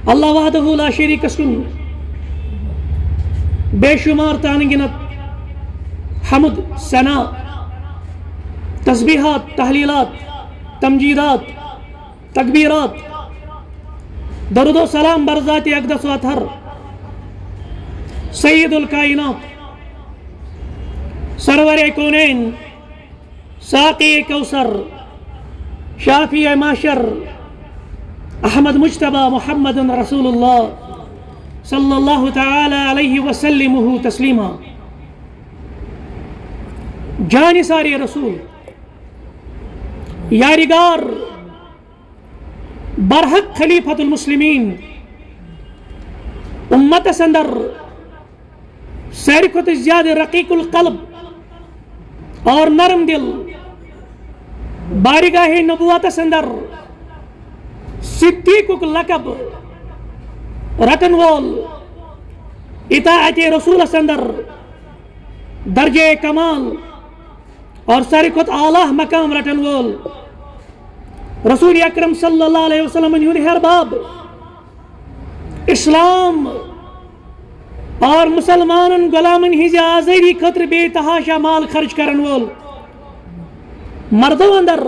اللہ وحدہ لا شریک کن بے شمار تانگنت حمد ثنا تسبیحات تحلیلات تمجیدات تکبیرات درود و سلام بر ذات اقدس و اطہر سید الکائنات سرور کونین ساقی کوثر شافی معشر احمد مجتبی محمد رسول اللہ صلی اللہ تعالی علیہ وسلم تسلیما جانثار رسول یارگار برحق خلیفۃ المسلمین امت اندر ساروی کھۄتہٕ زیادٕ رقیق القلب اور نرم دل بارگاہ نبوت اندر صدیق لقب رٹن وول اطاعت رسول اندر درجہ کمال اور ساروی کھۄتہٕ اعلیٰ مقام رٹن وول رسول اکرم صلی اللہ علیہ وسلم ہند ہرباب اسلام اور مسلمان غلامن ہز آزادی خاطر بے تحاشا مال خرچ کرن وول مردو اندر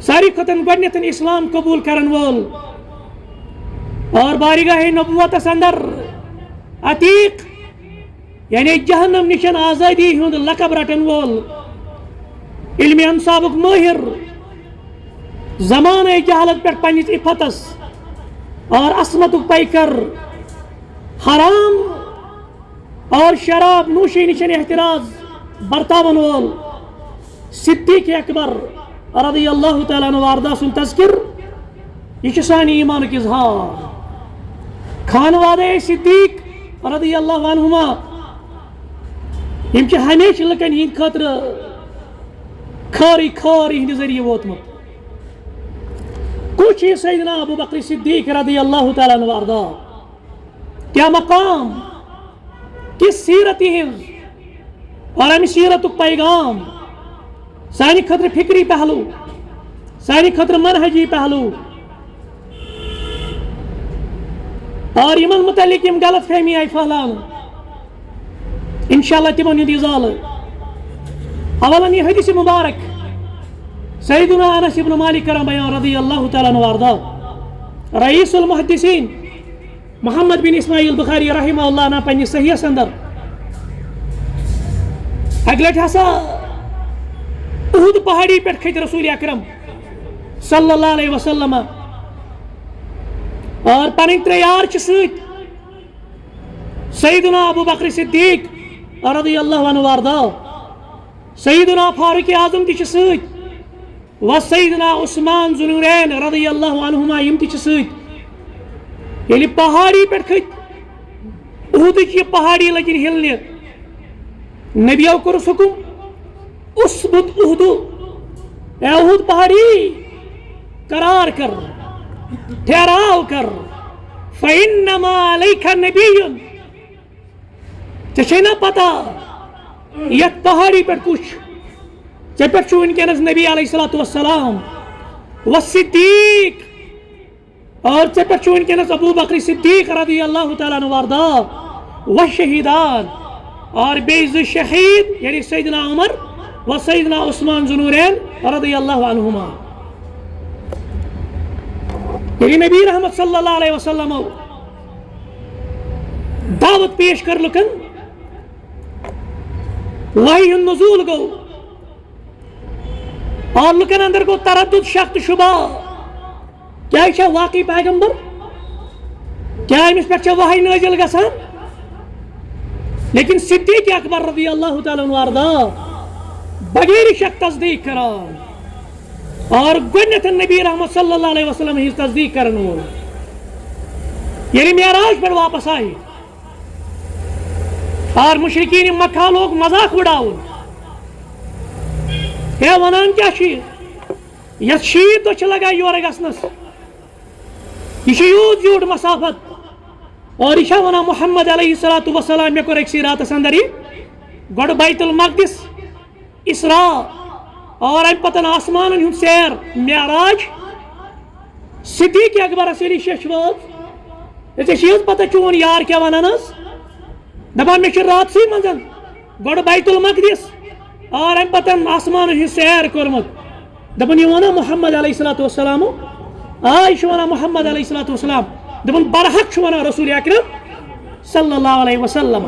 ساروی کھۄتہٕ گۄڈنیتھ اسلام قبول کرن وول اور بارگاہ نبوت اندر عتیق یعنی جہنم نشن آزادی ہند لقب رٹن وول علم انصابک ماہر زمانہ جہالت پہ پنس عفتس اور عصمت پیکر حرام اور شراب نوشی نشن احتراز برتاون وول صدیق اکبر رضی اللہ تعالیٰ عنہ وارضا سن تذکر یہ سانی ایمانک اظہار خانوادہ صدیق رضی اللہ عنہما یم ہمیشہ لکن ہند خاطر خاری ہند ذریعہ ووتمت کچھ سیدنا ابو بکر صدیق رضی اللہ تعالیٰ عنہ وارضا کیا مقام کس سیرت ہز اور امی سیرت پیغام سانی خاطر فکری پہلو سانی خاطر منہجی پہلو اور یمن متعلق یم غلط فہمی آئی پھہلان انشاءاللہ تمن ہند ازالہ اولا یہ حدیث مبارک سیدنا انس بن مالک کرم بیان رضی اللہ تعالیٰ عنہ وارضا رئیس المحدثین محمد بن اسماعیل بخاری رحمہ اللہ نا پنس صحیح اندر اگلے ہسا احد پہاڑی پہ کھت رسول اکرم صلی اللہ علیہ وسلم اور پن تریار ست سیدنا ابو بکر صدیق رضی اللہ عنہ وارضا سیدنا فاروق اعظم تہ ست و سیدنا عثمان ذوالنورین رضی اللہ عنہما یم تہ ست یلی پہاڑی پہ کھت احدچ یہ پہاڑی لگن ہلنے نبیو کورس حکم اسبت احد اے احد پہاڑی قرار کر ٹھہراؤ کر فإنما علیک نبی ژے نا پتہ یت پہاڑی پہ کچھ ژے پہ ونکس نبی علیہ الصلوۃ والسلام و صدیق اور ژے پہ ونکس ابو بکر صدیق رضی اللہ تعالیٰ عنہ وارضا و شہیدان اور بیز شہید یعنی سیدنا عمر و سیدنا عثمان ذوالنورین رضی اللہ عنہما یعنی نبی رحمت صلی اللہ علیہ وسلم دعوت پیش کر لکن وحی نزول گو اور لکن اندر کو تردد شک شبہ کیا یہ واقعی پیغمبر کیا امس پہ وحی نازل گژھان لیکن صدیق اکبر رضی اللہ تعالیٰ عنہ وارضا بغیر شک تصدیق کران اور گۄڈنیتھ نبی رحمت صلی اللہ علیہ وسلم ہز تصدیق کرن وول یعنی معراج پر واپس آئی اور مشرکین مکہ لوگ مذاق اڑاؤن ہے ونان کیا یس شیت دہ لگا یور گھنس یہ یوت یوٹ مسافت اور یہ ونان محمد علیہ الصلوۃ والسلام مے کور اکسی راتس اندر یہ گۄڈٕ بیت المقدس اسراء اور ام پتن آسمان ہند سیر معراج صدیق اکبر ییٚلہِ شیٚش وٲژ ژےٚ چھِ حظ پتہ چون یار کیٛاہ وَنان حظ دَپان مےٚ چھُ راتسٕے منٛز گۄڈٕ بیت المقدس اور اَمہِ پتہٕ آسمانَن ہٕنٛز سیر کوٚرمُت دَپان یہِ وَنان محمد علیہ الصلوۃ والسلام یہِ چھُ وَنان محمد علیہ الصلوۃ والسلام دَپان برحق چھُ وَنان رسول اکرم صلی اللہ علیہ وسلم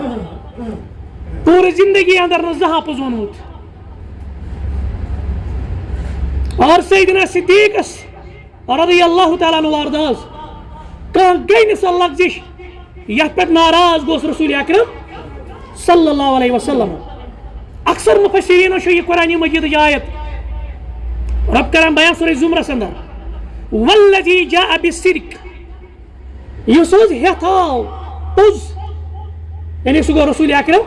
پوٗرٕ زندگی اندر نہٕ زانٛہہ پوٚز ووٚنمُت اور سیدنا صدیقس رضی اللہ تعالیٰ عنہ ورداز کانٛہہ گٔے نہٕ سۄ لفظِش یتھ پٮ۪ٹھ ناراض گوٚژھ رسول اکرم صلی اللہ علیہ وسلم اکثر مفسرینو چھُ یہِ قرآنِ مجیدٕچ آیت رب کران بیان سورہ زمرس اندر والذی جاء بالصدق یُس حظ ہٮ۪تھ آو پوٚز یعنی سُہ گوٚو رسول اکرم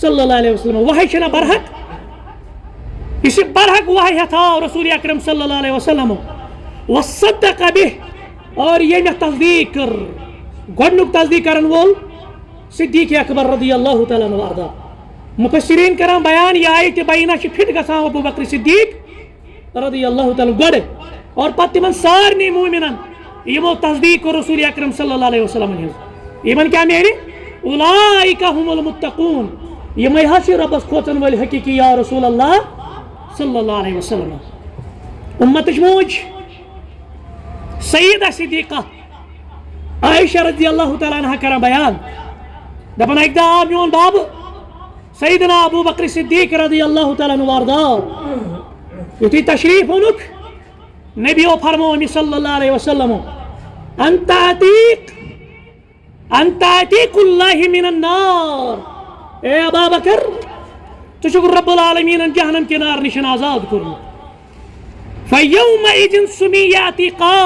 صلی اللہ علیہ وسلم وحی چھنا برحق یہِ چھِ برحق وحی ہٮ۪تھ آو رسول اکرم صلی اللہ علیہ وسلم وصدق به اور ییٚمہِ تصدیق کٔر گۄڈنیُک تصدیق کرن وول صدیق اکبر رضی اللہ تعالیٰ عنہ وارضا مفسرین کران بیان یہ آیت بینہ چھِ فٹ گژھان ابو بکر صدیق رضی اللہ تعالیٰ گۄڈٕ اور پتہٕ تِمن سارنٕے مومنن یِمو تصدیق کوٚر رسول اکرم صلی اللہ علیہ وسلم ہٕنٛز یِمن کیٛاہ میلہِ اولئک هم المتقون یِمے حظ چھِ رۄبس کھوژن وٲلۍ حقیٖقی یا رسول اللہ صلی اللہ علیہ وسلم اُمتٕچ موج سیدہ صدیقہ عائشہ رضی اللہ تعالیٰ عنہ کران بیان دپان اکہِ دۄہ آو میون بابہٕ سیدنا ابو بکر صدیق رضی اللہ تعالیٰ عنہ ورداو یُتھُے تشریف اوٚنُکھ نبیو فرمو أمِس صلی اللہ علیہ وسلم انت عتیق اللہ من النار اے ابا بکر ژٕ چھُکھ رب العالمیٖنن جہنم کہِ نار نِش آزاد کوٚرمُت فیومئذ سُمی عتیقا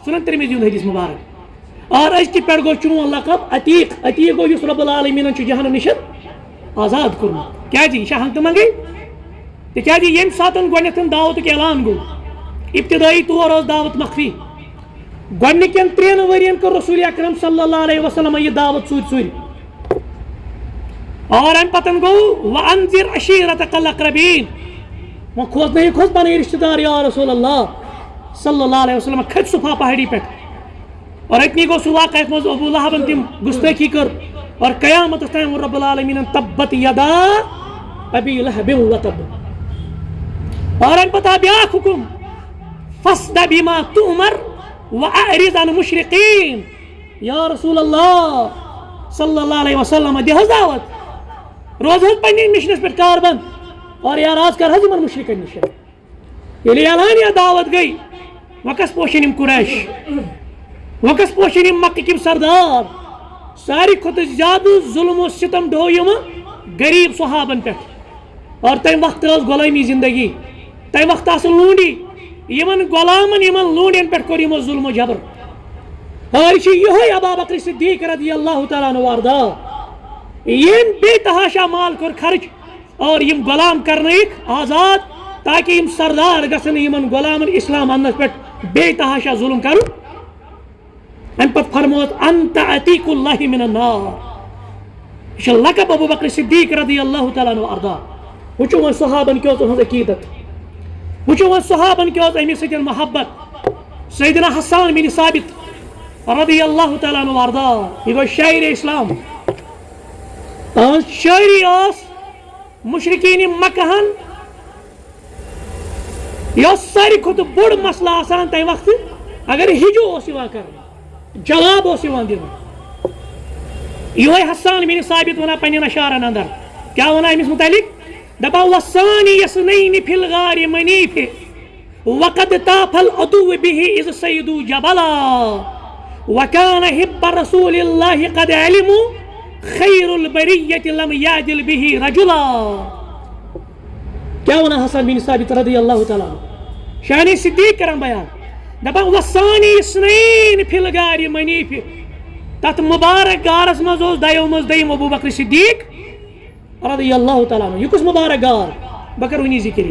سنن ترمذی ہُنٛد حدیث مبارک اور أزکہِ پٮ۪ٹھ گوٚو چون لقب عتیق عتیق گوٚو یُس رب العالمیٖنن چھُ جہنم نِش آزاد کوٚرمُت کیٛازِ یہِ چھا ہنٛگتہٕ منٛگے تِکیٛازِ ییٚمہِ ساتہٕ گۄڈنٮ۪تھ دعوتُک اعلان گوٚو ابتدٲئی طور ٲس دعوت مخفی گۄڈنِکٮ۪ن 3 ؤرین کٔر رسول اکرم صلی اللہ علیہ وسلم یہِ دعوت ژوٗرِ اور اَمہِ پتہٕ گوٚو وانذر عشیرتک الاقربین وۄنۍ کھوژنٲیِکھ پنٕنۍ رشتہٕ دار یا رسول اللہ صلی اللہ علیہ وسلم کھٔتۍ صفا پہاڑی پٮ۪ٹھ اور اتنی گوٚو سُہ واقعہ یتھ منٛز ابو لہبن تِم گُستٲخی کٔر اور قیامتس تام ووٚن رب العالمیٖنن تبت یدا ابی لہب وتب اور اَمہِ پتہٕ آو بیٛاکھ حُکم فاصدع بما تؤمر واعرض عن المشرقین یا رسول اللہ صلی اللہ علیہ وسلم دِ حظ دعوت روز حظ پننِس مشنس پٮ۪ٹھ کاربند اور اعراض کر حظ یِمن مشرکن نِش ییٚلہِ اعلانیہ دعوت گٔے وۄنۍ کس پوشن یِم قریش وۄنۍ کس پوشن یِم مکٕکۍ یِم سردار ساروی کھۄتہٕ زیادٕ ظلم و ستم ڈھوو یِمہٕ غریٖب صحابن پٮ۪ٹھ اور تمہِ وقتہٕ ٲس غلٲمی زندگی تمہِ وقتہٕ آسہٕ لونڈی یِمن غلامن یِمن لونڈین پٮ۪ٹھ کوٚر یِمو ظلم و جبر اور یہِ چھُ یِہوے ابا بکر صدیق رضی اللہ تعالیٰ عنہ وارضا ییٚمۍ بے تحاشا مال کوٚر خرچ اور یِم غلام کرنٲیِکھ آزاد تاکہ یِم سردار گژھن نہٕ یِمن غلامن اسلام اننس پٮ۪ٹھ بے تحاشا ظلم کرُن اَمہِ پتہٕ فرمووُس انت عتیق اللہ من النار یہِ چھُ لقب ابو بکر صدیق رضی اللہ تعالیٰ عنہ وارضا وٕچھو وۄنۍ صحابن کیٛاہ اوس تُہنٛز عقیٖدت وٕچھو وۄنۍ صحابن کیٛاہ اوس أمِس سۭتۍ محبت سیدنا حسان بن ثابت رضی اللہ تعالیٰ عنہ وارضا یہِ گوٚو شاعرِ اسلام تہنٛز شٲعری ٲس مشرکین مکہن یہِ اوس ساروی کھۄتہٕ بوٚڑ مسلہٕ آسان تمہِ وقتہٕ اگر ہجوٗ اوس یِوان کرنہٕ جواب اوس یِوان دِنہٕ یِہوے حسان بن ثابت ونان پننٮ۪ن اشعارن اندر کیٛاہ ونان أمِس متعلق دپان وسانی یسنین فی الغار منیف وقد طاف العدو به اذ صیدوا جبلا وكان حب رسول اللہ قد علموا خیر البریۃ لم یعدل به رجلا کیا ونان حسن بن ثابت رضی اللہ تعالیٰ عنہ شان صدیق کران بیان دپان وسانی یسنین فی الغار منیف تتھ مبارک غارس منٛز اوس دۄیو منٛز دوٚیِم ابو بکر صدیق رضی اللہ تعالیٰ عنہ یہِ کُس مبارک غار بہٕ کرٕ وٕنی ذکر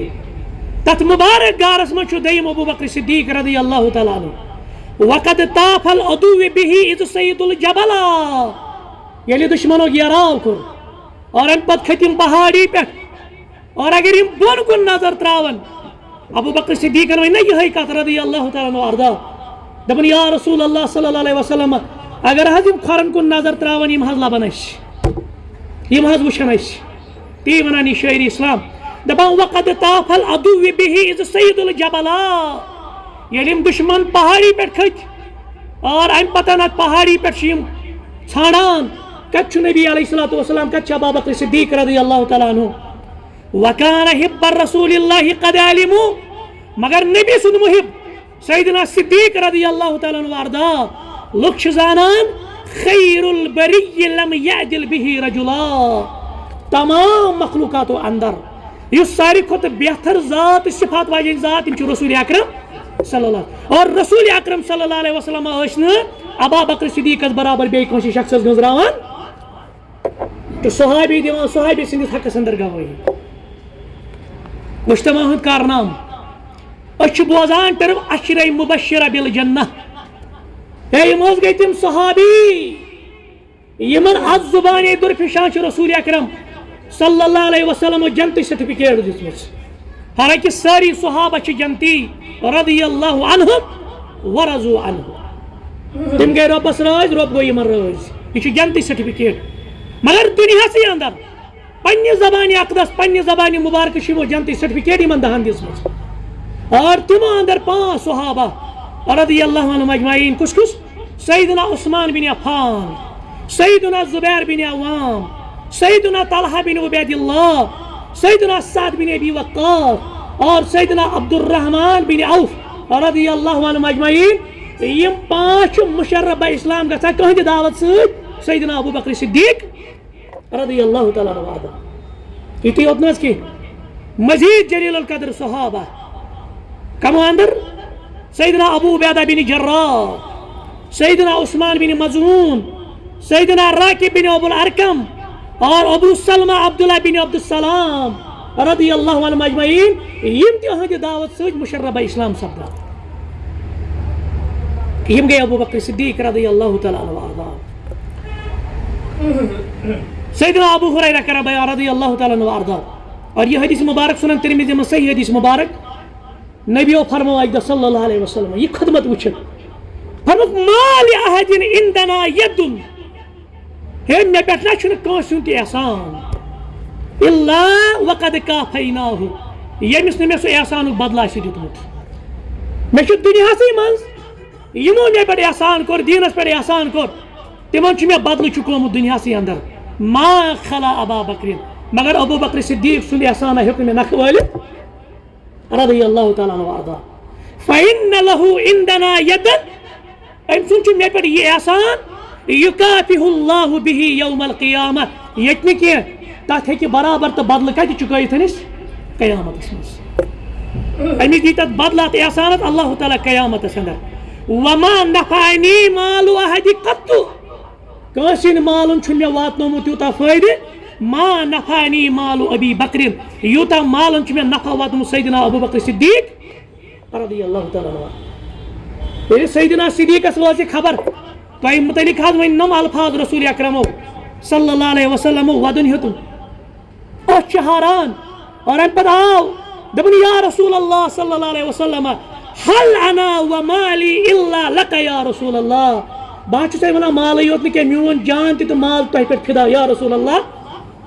تتھ مبارک غارس منٛز چھُ دوٚیِم ابو بکر صدیق رضی اللہ تعالیٰ عنہ وقد طاف العدو به اذ صید الجبلا ییٚلہِ دُشمنو گیراو کوٚر اور امہِ پتہٕ کھٔتۍ یِم پہاڑی پٮ۪ٹھ اور اگر یِم بۄن کُن نظر تراون ابو بکر صدیق ون نا یہ کت رضی اللہ تعالیٰ عنہ اردہ دپن یا رسول اللہ صلی اللہ علیہ وسلم اگر حض کھورن کن نظر تراون یم حض لبن یم حض وچھن تی ونان یہ شاعری اسلام دپان وقد طاف العدو به اذ سید الجبلا یلیم دشمن پہاڑی پہ کھت اور ام پتہ پہاڑی پہ ژھانڈان کت نبی علیہ السلام کت ابو بکر صدیق رضی اللہ تعالیٰ عنہ وکان حب رسول اللہ قد علموا مگر نبی سند محب سیدنا صدیق رضی اللہ تعالیٰ عنہ واردا لوگ زانان خیر البری لم یعدل به رجلا تمام مخلوقات اندر اس ساری کھت بہتر ذات صفات واجن ذات یم رسول اکرم صلی اللہ اور رسول اکرم صلی اللہ علیہ وسلم ابا بکر صدیق برابر بی کھانسی شخص گزراوان تو صحابی دیوان صحابی سندس حقس اندر گواہی مجتمع ہند کارنام اچھ بوزان طرف عشرہ مبشرہ بالجنہ یم گئی تم صحابی یمن از زبان درفشان رسول اکرم صلی اللہ علیہ وسلم جنتی سرٹیفکیٹ دس حالانکہ ساری صحابہ جنتی رضی اللہ عنہم ورضوا عنہ تم گئی ربس راز رب گو یمن راز یہ جنتی سرٹیفکیٹ مگر دنیا سے اندر پنہ زبان اقدس پنہ زبان مبارک شمو جنتی سرٹیفکیٹ یمن دہن دس اور تمو اندر 5 صحابہ رضی اللہ عنہم اجمعین کس کس سیدنا عثمان بن عفان سیدنا زبیر بن عوام سیدنا طلحہ بن عبید اللہ سیدنا سعد بن ابی وقاص اور سیدنا عبد الرحمن بن عوف رضی اللہ عنہم اجمعین یم 5 مشرب اسلام گژھان کہندِ دعوت ست سیدنا ابو بکر صدیق رضی اللہ تعالیٰ عنہ یتی یوت نہ کی مزید جلیل القدر صحابہ کمو اندر سیدنا ابو عبیدہ بن جراح سیدنا عثمان بن مظعون سیدنا راکب بن ابو الارکم اور ابو سلمہ عبداللہ بن عبد السلام رضی اللہ عنہم اجمعین یم تہندِ دعوت ست مشربہ اسلام سپدا یم گئی ابو بکر صدیق رضی اللہ تعالیٰ عنہ سیدنا ابو ہریرہ کرا بیان رضی اللہ تعالیٰ عنہ اور یہ حدیث مبارک سنن ترمذی میں صحیح حدیث مبارک نبیو فرمو اجدہ صلی اللہ علیہ وسلم یہ خدمت وچھن فرموک مال احد عندنا یدن ہے میں بیٹھنا چھن کانسیون تی احسان الا وقد کافیناہ یمس نے میں سو احسان بدلہ سی دیتمت میں چھ دنیا سی منز یمو میں پہ احسان کور دینس پہ احسان کور تمن چھ میں بدل چکومت دنیا سی اندر ما خلا ابا بکر مگر ابو بکر صدیق سند احسان ہیوک میں نکھ والد رضی اللہ تعالیٰ عنہ وارضا فَإِنَّ لَهُ عِنْدَنَا يَدًا ام سن چھ میں پر یہ احسان یکافہ اللہ به یوم القیامہ یتنی کی تات ہے کہ برابر تو بدل کت چکائی تھنس قیامت اس امی دی تت بدلات احسانت اللہ تعالیٰ قیامت اندر وما نفعنی مال احد قط کاسن مالن چھ میں واتنومت یوتا فائدہ ما نفعنی مال ابی بکر یوتا مالن چھ میں نفع واتنومت سیدنا ابو بکر صدیق رضی اللہ تعالیٰ عنہ سیدنا صدیق اس واضح خبر تو متعلق حض ون نم الفاظ رسول اکرمو صلی اللہ علیہ وسلم ودن ہتم اس حاران اور ام پتہ آو دبن یا رسول اللہ صلی اللہ علیہ وسلم حل انا ومالی الا لک یا رسول اللہ بات سے ونا مال یوت نہ کہ میون جان تہ مال تہ پر فدا یا رسول اللہ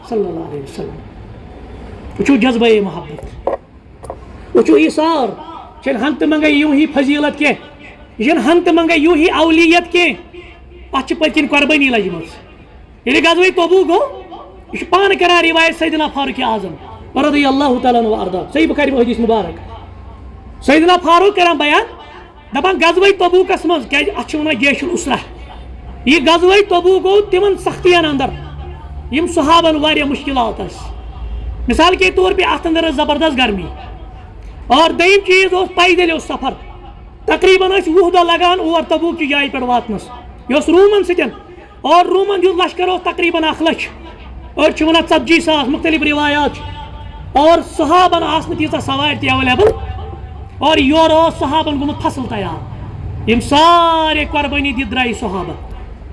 صلی اللہ علیہ وسلم وچو جذبہ محبت وچو ایثار چل ہنت منگے یوں ہی فضیلت کے ین ہنت منگے یوں ہی اولیت کے پچ پچن قربانی لجمس یعنی غزوہ تبوک گو یہ پان کرا روایت سیدنا فاروق اعظم رضی اللہ تعالیٰ عنہ وارضا صحیح بخاری حدیث مبارک سیدنا فاروق کران بیان دپان غزوہ تبوکس مز کہ اچھ ونا جیش الاسرہ یہ غزوہ تبوک گو تمن سختیاں اندر یم صحابن واریاہ مشکلات اس مثال کے طور پہ ات اندر زبردست گرمی اور دیم چیز اس پیدل اس سفر تقریباً 20 دہ لگان اور تبوک کی جائے پر واتنس یہ رومن ستن اور رومن جو لشکر تقریباً 1 لچھ اور چھ ونان 40,000 مختلف روایات اور صحابن آسن تیزہ سوار تی اویلیبل اور یور صحابن گومت فصل تیار یم سارے قربانی دی درائی صحابہ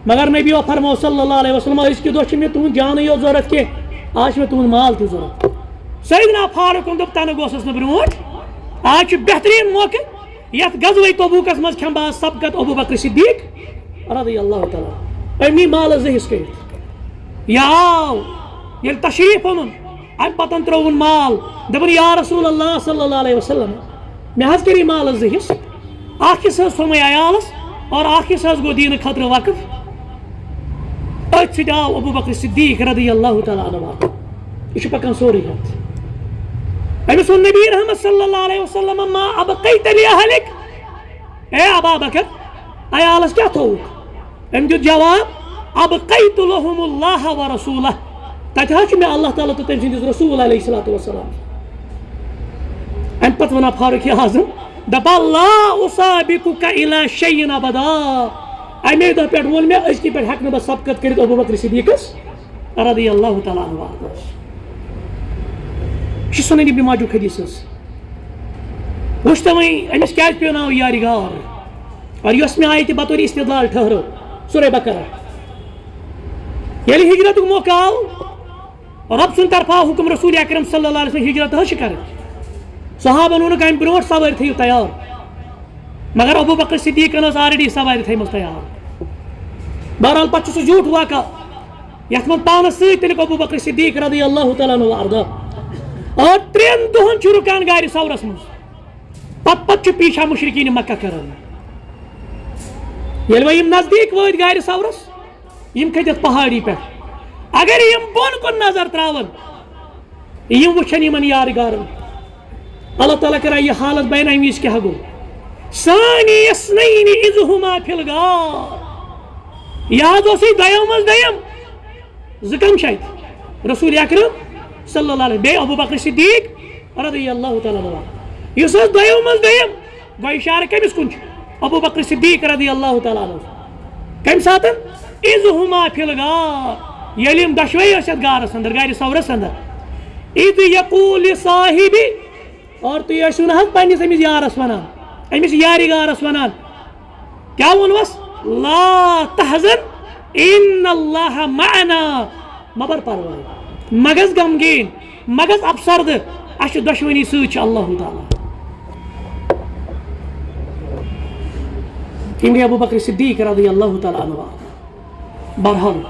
مگر نبی فرمو صلی اللہ علیہ وسلم اس کی دو میں تہن جان یوت ضرورت کی آج میں تہن مال تہ ضرورت سیدنا فاروق دپ تنہ گوسس نہ برونٹ آج بہترین موقع یت غزوہ تبوکس مز کھمبا سبقت ابو بکر صدیق رضی اللہ تعالیٰ امی مال زہس کرت یا آو یل تشریف اون ام پتن ترون مال دپن یا رسول اللہ صلی اللہ علیہ وسلم مے حض کری مال زہس اخ حصہ تھوم عیالس اور اخ حصہ گو دین خطر وقف ات سٹ آو ابو بکر صدیق رضی اللہ تعالیٰ عنہ یہ پکان سوری ہاتھ امس ون نبی رحمت صلی اللہ علیہ وسلم ما ابقیت لاہلک اے ابا بکر عیالس کیا تھوک ام دیت جواب ابقیت لهم اللہ ورسولہ تتہ میں اللہ تعالیٰ تو تم سندس رسول علیہ الصلوۃ والسلام ام پتہ ونان فاروق اعظم دپا لا اسابقک الی شیء ابدا امے دہ پہ وون مے ازکی پہ ہیکہ بہ سبقت کرت ابو بکر صدیقس رضی اللہ تعالیٰ عنہ یہ سنن ابن ماجہ حدیث وچ تو امس کیا پیوناو یاری غار اور یس میں آیت بطور استدلال ٹھہرو سورہ بقرہ یعنی ہجرت موقع آو رب سن طرفا حکم رسول اکرم صلی اللہ علیہ وسلم ہجرت ہش کر صحابہ نون کم برو سوار تھیو تیار مگر ابو بکر صدیق آلریڈی سوار تھیمز تیار بہرحال پتہ سہ جھوٹ واقع یت من پانس ست تلک ابو بکر صدیق رضی اللہ تعالیٰ عنہ وارضا اور 3 دہن رکان گار سورس مز پتہ پیچھا مشرقین مکہ کران یل ویم نزدیک وات گار سورس یم کھتت پہاڑی پہ اگر یم بون کن نظر تراون یم وچھن یمن یار گارن اللہ تعالیٰ کرا یہ حالت بیان امیز کیا گو ثانی اثنین اذ ہما فی الغار یاد اسی دیم از دیم زکم شاید رسول اکرم صلی اللہ علیہ بے ابو بکر صدیق رضی اللہ تعالیٰ عنہ اس دیم از دیم گو اشارہ کمس کن ابو بکر صدیق رضی اللہ تعالیٰ عنہ کم ساتن اذ ہما فی الغار یلیم دشوی اشد گارس اندر گار سورس اندر اذ یقول صاحبی اور تو یہ سن حض پنس امس یارس ونان امس یاری گارس ونان کیا ونوس لا تحزن ان اللہ معنا مبر پرواہ مگز غمگین مگز افسرد اش دشمنی سچ اللہ تعالیٰ کیونکہ ابو بکر صدیق رضی اللہ تعالیٰ عنہ بہرحال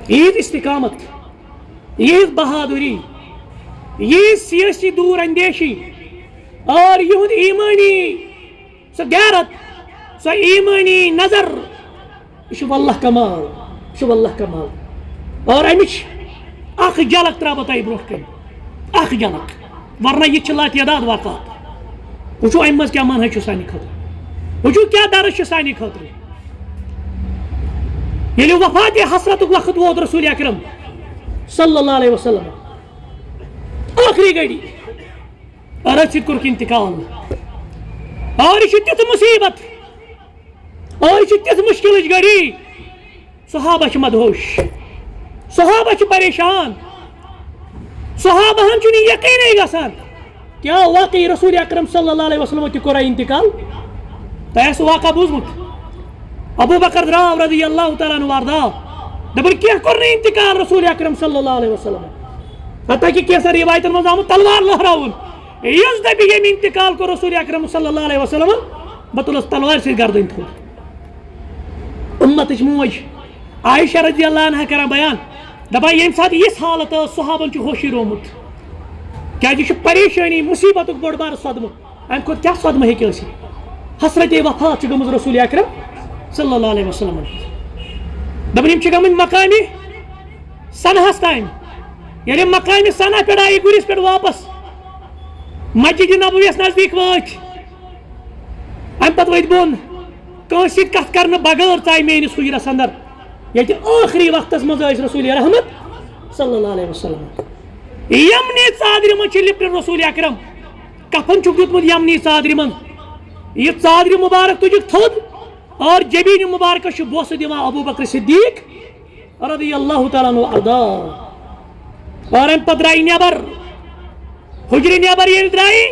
یہ استقامت یہ بہادری یہ سیاسی دور اندیشی اور یہ ایمانی سو غیرت سو ایمانی نظر یہ واللہ کمال یہ واللہ کمال اور امچ اخ جھلک ترا بتائی برو کن اخ جھلک ورنہ یہ چھ لاتعداد واقعات وچھو ام مز کیا منہج چھ سانہ خاطر وچھو کیا درس چھ سانہ خاطر ییٚلہِ وفات حسرتُک وقت ووت رسول اکرم صلی اللہ علیہ وسلم آخری گھڑی رت سۭتۍ کوٚرُکھ انتقال اور یہ تیُتھ مصیبت اور یہ تیُتھ مشکلٕچ گھڑی صحابہ چھ مدہوش صحابہ چھ پریشان صحابہن چھُنہٕ یقیٖنٕے گژھان کیا واقعی رسول اکرم صلی اللہ علیہ وسلم تہِ کوٚرا انتقال تۄہہِ آسہِ واقعہ بوٗزمُت ابو بکر دراو رضی اللہ تعالیٰ عنہ واردا دپن کینٛہہ کوٚر نہٕ انتقال رسول اکرم صلی اللہ علیہ وسلم حتیٰ کہ کینٛژن روایتن منٛز آمُت تلوار لہراوُن یُس دپہِ ییٚمۍ انتقال کوٚر رسول اکرم صلی اللہ علیہ وسلم بہٕ تُلس تلوارِ سۭتۍ گردن تھوٚد اُمتٕچ موج عائشہ رضی اللہ عنہ کران بیان دپان ییٚمہِ ساتہٕ یِژھ حالت ٲس صحابن چھُ ہوشی رومُت کیازِ یہِ چھُ پریشٲنی مُصیبتُک بوٚڑ بارٕ صدمہٕ امہِ کھۄتہٕ کیٛاہ صدمہٕ ہیٚکہِ ٲسِتھ حسرت وفات چھِ گٔمٕژ رسول اکرم صلی اللہ علیہ وسلم دپان یِم چھِ گٔمٕتۍ مقامِ سنہس تام ییٚلہِ مقامِ سنہ پٮ۪ٹھ آیہِ گُرِس پٮ۪ٹھ واپس مسجد نبویَس نزدیٖک وٲتۍ امہِ پتہٕ ؤتھۍ بۄن کٲنٛسہِ سۭتۍ کتھ کرنہٕ بغٲر ژاے میٲنِس حُجرس اندر ییٚتہِ ٲخری وقتس منٛز ٲسۍ رسول رحمت صلی اللہ علیہ وسلم یمنی ژادرِ منٛز چھِ لِپٹن رسول اکرم کفن چھُکھ دیُتمُت یمنی ژادرِ منٛز یہِ ژادرِ مُبارک تُجِکھ تھوٚد اور جبین مبارکہ چھُ بوسہٕ دِوان ابو بکر صدیق رضی اللہ تعالیٰ عنہ اردا اور امہِ پتہٕ درٛاے نٮ۪بر حُجرِ نٮ۪بر ییٚلہِ درٛاے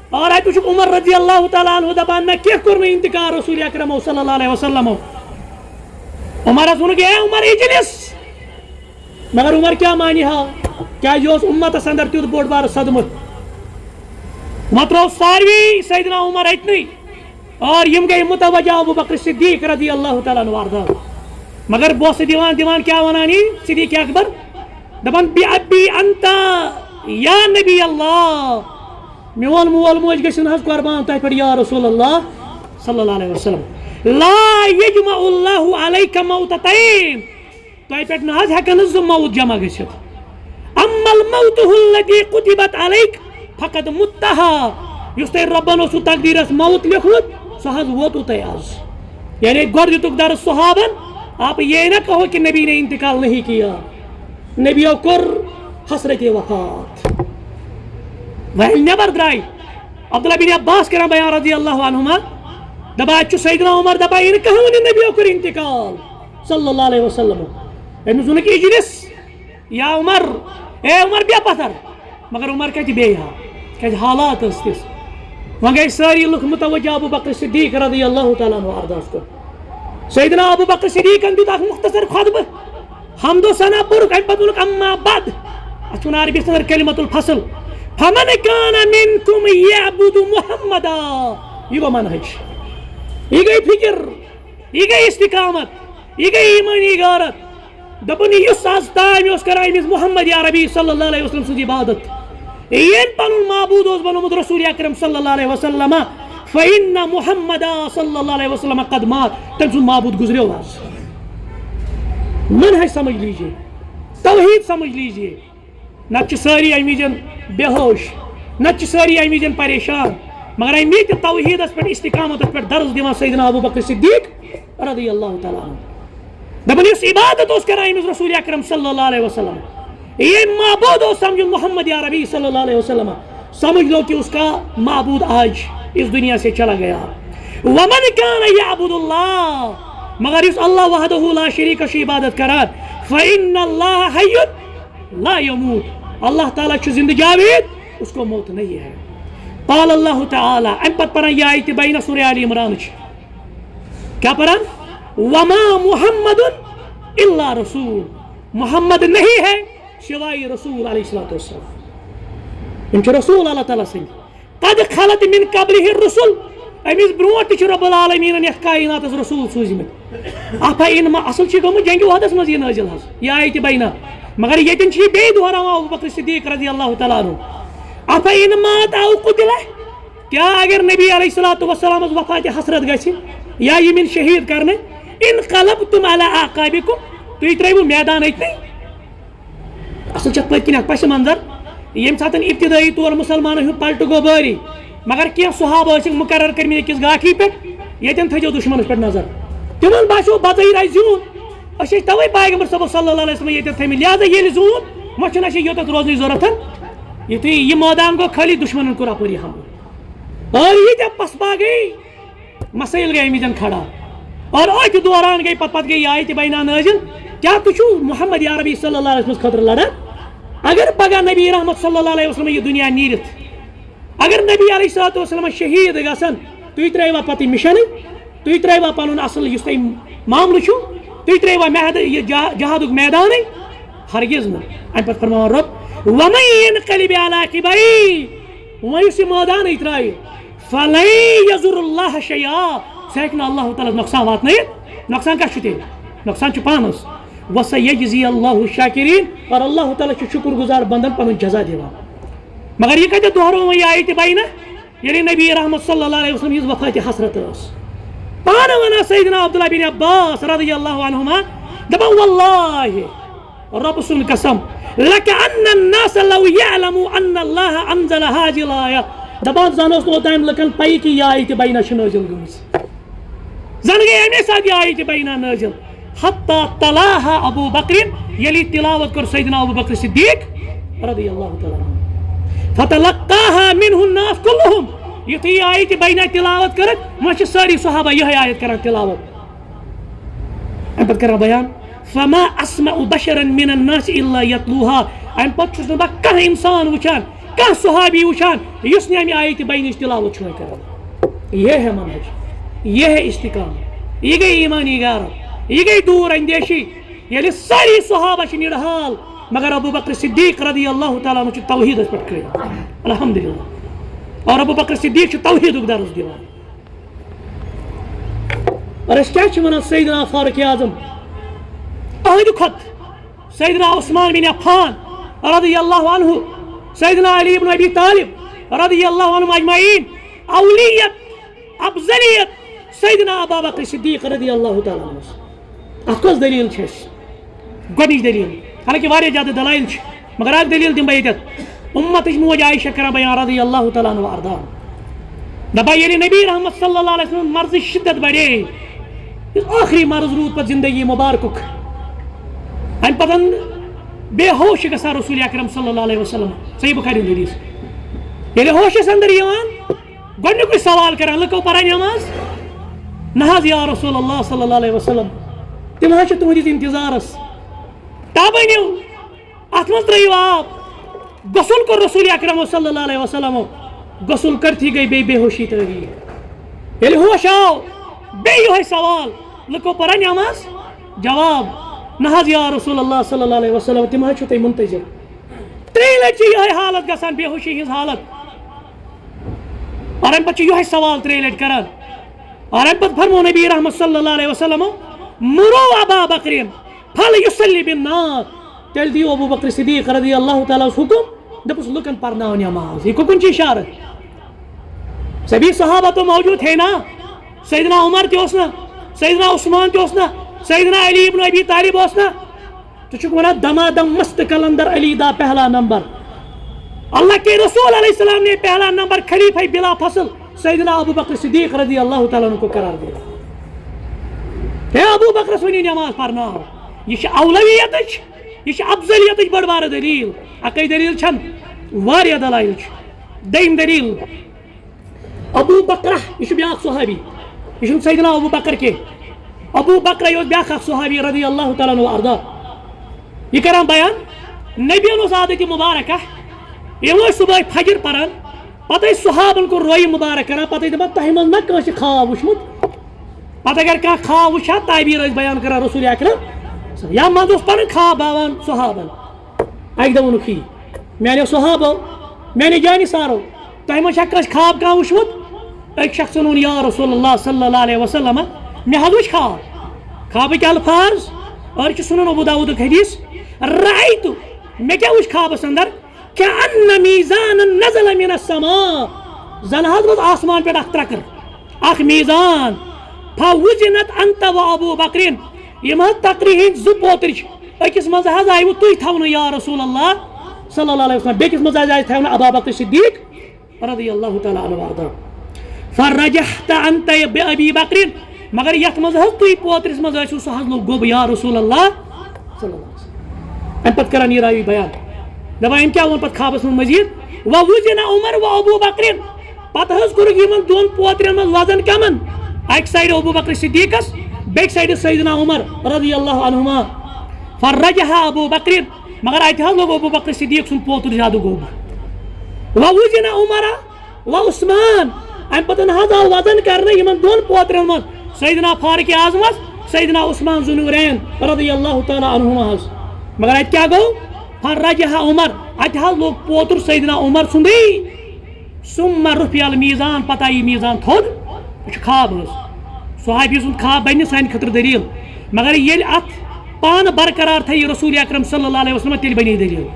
اور اتہِ وٕچھُکھ عمر رضی اللہ تعالیٰ عنہ دپان مےٚ کینٛہہ کوٚر نہٕ انتقال رسول اکرمو صلی اللہ علیہ وسلمو عمرس ووٚنُکھ اے عمر اجلس مگر عمر کیٛاہ مانہِ ہا کیازِ یہِ اوس اُمتس اندر تیُتھ بوٚڑ بارٕ صدمہٕ مترو ساروی سیدنا عمر اتنی اور یم گئی متوجہ ابو بکر صدیق رضی اللہ تعالیٰ عنہ واردا مگر بوس دیوان کیا ونانی صدیق اکبر دپان بی ابی انتا یا نبی اللہ میون مول موج گژھن حظ قربان تہ پہ یا رسول اللہ صلی اللہ علیہ وسلم لا یجمع اللہ علیک موتتین تہ پہ نہ حظ ہیکن زٕ موت جمع گژھِتھ اما الموت الذی کتبت علیک فقد متہا یس تہ ربن اوسو تقدیرس موت لیکھمت سہ حظ ووتو تہ آز یعنی گۄڈٕ دِتُکھ درس صحابن آپ یہ نہ کہو کہ نبی نے انتقال نہیں کیا نبیو کر حسرت وفات وہل نبر درائی عبداللہ بن عباس کران بیان رضی اللہ عنہما دبا چھ سیدنا عمر دبا یہ کہو نبیو کر انتقال صلی اللہ علیہ وسلم امس ونک اجلس یا عمر اے عمر بیا پتھر مگر عمر کہتی بے ہا کہ حالات اس تس وہاں گئی ساری لکھ متوجہ ابو بکر صدیق رضی اللہ تعالیٰ عنہ ارداز کر سیدنا ابو بکر صدیق اندیت اخ مختصر خطبہ حمد و ثنا پورک ام پتہ اما بعد اچھن عربی سندر کلمۃ الفصل فمن کان منکم یعبد محمدا یہ گو منہج یہ گئی فکر یہ گئی استقامت یہ گئی ایمانی غارت دپن یس آز تام اس کران امس محمد عربی صلی اللہ علیہ وسلم سن عبادت یم پن معبود اس بنومت رسول اکرم صلی اللہ علیہ وسلم فإن محمد صلی اللہ علیہ وسلم قد مات تم سن معبود گزریو آج منہج سمجھ لیجئے توحید سمجھ لیجئے نہ ساری امیجن بے ہوش نہ ساری امیجن پریشان مگر امیت توحید اس پر استقامت اس پر درس دیوان سیدنا ابو بکر صدیق رضی اللہ تعالیٰ عنہ دپن اس عبادت اس کرائیں رسول اکرم صلی اللہ علیہ وسلم یہ معبود ہو سمجھو محمد عربی صلی اللہ علیہ وسلم سمجھ لو کہ اس کا معبود آج اس دنیا سے چلا گیا ومن کان یعبد اللہ مگر اس اللہ وحدہ لا شریک کی عبادت کران فإن اللہ حی لا يموت اللہ تعالیٰ چھ زندہ جاوید اس کو موت نہیں ہے قال اللہ تعالی ام پت پران یہ آیت بین سورہ آل عمران کیا پران وما محمد الا رسول محمد نہیں ہے سوائے رسول علیہ الصلوۃ والسلام ان رسول اللہ تعالیٰ سن قد خلت من قبلہ الرسل امس برونٹ چھ رب العالمین یتھ کائنات رسول سوزمت اپا ان اصل چھ گومت جنگ وحدس مز یہ نازل حظ یہ آیت بینہ مگر یتن چھ بے دہراوان ابو بکر صدیق رضی اللہ تعالیٰ عنہ اپا ان مات او قتلہ کیا اگر نبی علیہ الصلوۃ والسلام وفات حسرت گژھِ یا یمن شہید کرنے انقلبتم علی اعقابکم تُہۍ ترٛٲیوٕ میدان اتنے اصل چھ پٔتۍ کِنۍ پس منظر یم ساتن ابتدائی طور مسلمان ہند پلٹ گو باری مگر کی صحابہ ٲسِکھ مقرر کرمٕتۍ أکِس گاٹھی پٮ۪ٹھ ییٚتٮ۪ن تھٲیزیو دشمنس پٮ۪ٹھ نظر تمن باسیو بظٲہر آسہِ زیوٗن أسۍ ٲسۍ توے پیغمبر صلی اللہ علیہ وسلم ییٚتٮ۪تھ تھٲیمٕتۍ لہذا ییٚلہِ زیوٗن وۄنۍ چھُنہٕ اَسہِ یوٚتَتھ روزنٕچ ضروٗرت یُتھُے یہِ مٲدان گوٚو خٲلی دشمنن کوٚر اپٲری حملہٕ اور ییٖتیاہ پسپا گٔے مسائل گٔے أمِتٮ۪ن کھڑا اور أتھۍ دوران گٔے پتہٕ گٔے یہِ آیتہِ بینہ نٲزِل کیا تُہۍ چھُو محمد عربی صلی اللہ علیہ وسلم خٲطرٕ لڑان اگر پگہ نبی رحمت صلی اللہ علیہ وسلم یہ دنیا نیرت اگر نبی علیہ الصلوۃ والسلام شہید گژھن تُہۍ ترٛٲیوا پتہٕ مشنٕے تُہۍ ترٛٲیوا پنُن اصل یُس تۄہہِ معاملہٕ چھُو تُہۍ ترٛٲیوا یہ جہادُک میدانٕے ہرگز نہٕ امہِ پتہٕ فرماوان رۄب ومن ینقلب علی عقبیہ وۄنۍ یُس یہِ مٲدانٕے ترٛایہِ فلن یضر اللہ شیئا سُہ ہیٚکہِ نہٕ اللہ تعالیٰ نۄقصان واتنٲیِتھ نۄقصان کتھ چھُ تیٚلہِ نۄقصان چھُ پانس وسیجزی اللہ شاکرین اور اللہ تعالیٰ چھُ شکر گزار بندن پنُن جزا دِوان مگر یہ کتہِ دہراوُن یہ آیتہِ بینہ ییٚلہِ نبی رحمت صلی اللہ علیہ وسلم ہٕنٛز وفاتِ حسرت ٲس پانہٕ ونان سیدنا عبداللہ بن عباس رضی اللہ عنہما دپان واللہ رب سُنٛد قسم لکأن الناس لو یعلموا ان اللہ انزل هذه الآیہ دپان زن اوس نہٕ اوٚتام لُکن پَیی کہِ یہِ آیتہِ بینہ چھِ نٲزِل گٔمٕژ زن گٔے اَمے ساتہٕ یہِ آیتہِ بینہ نٲزِل حتی تلاها ابو بکر یلی تلاوت کر سیدنا ابو بکر صدیق رضی اللہ تعالیٰ عنہ فتلقاها منہ الناس كلهم یتھُے یہ آیت بینہ تلاوت کرت وۄنۍ چھِ سٲری صحابہ یہے آیت کران تلاوت امہِ پتہٕ کران بیان فما اسمع بشرا من الناس الا يتلوها امہِ پتہٕ چھُس نہٕ بہٕ کانٛہہ انسان وٕچھان کانٛہہ صحابی وٕچھان یُس نہٕ امہِ آیتہِ بینٕچ تلاوت چھُ کران یہ ہے منہج یہ ہے استقامت یہ گئی ایمانی غارت یہ گئی دور اندیشی یعنی ساری صحابہ چھ نڈحال مگر ابو بکر صدیق رضی اللہ تعالیٰ عنہ توحید پہ کر الحمدللہ اور ابو بکر صدیق توحید درس دِوان اور اس کیا ونان سیدنا فاروق اعظم اہد کھت سیدنا عثمان بن عفان رضی اللہ عنہ سیدنا علی بن ابی طالب رضی اللہ عنہ اجمعین اولیت افضلیت سیدنا ابا بکر صدیق رضی اللہ تعالیٰ عنہ ات کس دلیل گۄڈنِچ دلیل حالانکہ واریاہ زیادہ دلائل مگر اکھ دلیل دم بہ ییٚتٮ۪تھ امتٕچ موج عائشہ کران بیان رضی اللہ تعالیٰ عنہ اردہ دپان ییٚلہِ نبی رحمت صلی اللہ علیہ وسلم مرض شدت بڑے یُس آخری مرض روٗد پتہٕ زندگی مبارکُک امہِ پتہٕ بے ہوش گژھان رسول اکرم صلی اللہ علیہ وسلم صحیح بخاری حدیث ییٚلہِ ہوشس اندر یِوان گۄڈنیُکُے سوال کران لُکو پران نماز نہ حظ یا رسول اللہ صلی اللہ علیہ وسلم تم حظ چھِ تُہنٛدِس انتظارس تب أنِو اتھ منٛز ترٲیِو آب غسل کوٚر رسول اکرم صلی اللہ علیہ وسلم غسل کرتھی گئی بیٚیہِ بے ہوشی ترٲوی ییٚلہِ ہوش آو بیٚیہِ یِہوے سوال لُکو پران نماز جواب نہ حظ یا رسول اللہ صلی اللہ علیہ وسلم تم حظ چھو تُہۍ منتظر ترٛیٚیہِ لٹہِ چھِ یِہوے حالت گژھان بے ہوشی ہٕنٛز حالت اور امہِ پتہٕ چھُ یِہوے سوال ترٛیٚیہِ لٹہِ کران اور امہِ پتہٕ فرمو نبی رحمت صلی اللہ علیہ وسلم مرو ابا بکرین فل یصلی بالناس تیٚلہِ دِیِو ابو بکر صدیق رضی اللہ تعالیٰ حکم دپُس لُکن پرناو نماز یہ کُکُن چھُ اشارٕ سبھی صحابہ تو موجود تھے نا سیدنا عمر تہِ اوس نا سیدنا عثمان تہِ اوس نا سیدنا علی ابن ابی طالب اوس نا تو چھُکھ ونان دما دم مست کلندر علی دا پہلا نمبر اللہ کے رسول علیہ السلام نے پہلا نمبر خلیفہ بلا فصل سیدنا ابو بکر صدیق رضی اللہ تعالیٰ عنہ کو قرار دیا ہے ابو بکر سنی نماز پرناو یہ اولویت یہ افضلیت بڑ بار دلیل اکی دلیل چھن واریاہ دلائل دیم دلیل ابو بکر یہ بیاکھ صحابی یہ سیدنا ابو بکر کے ابو بکر یہ بیاکھ صحابی رضی اللہ تعالیٰ عنہ اردا یہ کران بیان نبی اوس عادت مبارکہ یہ صبح فجر پران پتہ صحابن کو روی مبارک کران پتہ دپان تہ من نہ کٲنٛسہِ خواب وٕچھمُت پتہ اگر کانٛہہ خواب وٕچھِ ہا تعبیر ٲسۍ بیان کران رسول اکرم یا منٛزٕ اوس پنُن خواب ہاوان صحابن اکہِ دۄہ ووٚنُکھ یی میانیو صحابو میانہِ جانہِ سارو تۄہہِ منٛز چھا کٲنٛسہِ خواب کانٛہہ وٕچھمُت أکۍ شخصن ووٚن یا رسول اللہ صلی اللہ علیہ وسلم مےٚ حظ وٕچھ خواب خوابٕکۍ الفاظ اور چھُ سنن ابو داؤدُک حدیث رأیتُ مےٚ کیٛاہ وٕچھ خوابس اندر کأن میٖزانًا نزل من السماء زن حظ ووت آسمان پٮ۪ٹھ اکھ ترکر اکھ میٖزان فوزنت انت و ابو بکرین یم حظ تقری ہٕنٛدۍ زٕ پوتر چھِ أکِس منٛز حظ آیوٕ تُہۍ تھاونہٕ یا رسول اللہ صلی اللہ علیہ وسلم بیٚکِس منٛز حظ آیہِ تھاونہٕ ابا بکر صدیق رضی اللہ تعالیٰ عنہ وارضا فرجحت انت بأبی بکرین مگر یتھ منٛز حظ تُہۍ پوترِس منٛز ٲسِو سُہ حظ لوٚگ گوٚب یا رسول اللہ صلی اللہ علیہ وسلم امہِ پتہٕ کران یہِ راوی بیان دپان أمۍ کیٛاہ ووٚن پتہٕ خوابس منٛز مزیٖد ووزن عمر و ابو بکرین پتہٕ حظ کوٚرُکھ یِمن دۄن پوترٮ۪ن منٛز وزن کمن اکہِ سایڈٕ ابو بکر صدیقس بیٚکہِ سایڈٕ سیدنا عمر رضی اللہ عنہما فرجح ابو بکرین مگر اتہِ حظ لوٚگ ابو بکر صدیق سُنٛد پوتُر زیادٕ گوٚب ووزن عمر و عثمان امہِ پتہٕ حظ آو وزن کرنہٕ یِمن دۄن پوترٮ۪ن منٛز سیدنا فاروق اعظمس سیدنا عثمان ذوالنورین رضی اللہ تعالیٰ عنہما حظ مگر اتہِ کیٛاہ گوٚو فرجح عمر اتہِ حظ لوٚگ پوتُر سیدنا عمر سُنٛدٕے ثم رفع المیٖزان پتہٕ آیہِ یہِ میٖزان تھوٚد یہ چھُ خواب حظ صحابی سُنٛد خواب بنہِ سانہِ خٲطرٕ دلیٖل مگر ییٚلہِ اتھ پانہٕ برقرار تھایہِ رسول اکرم صلی اللہ علیہ وسلم تیٚلہِ بنے دلیٖل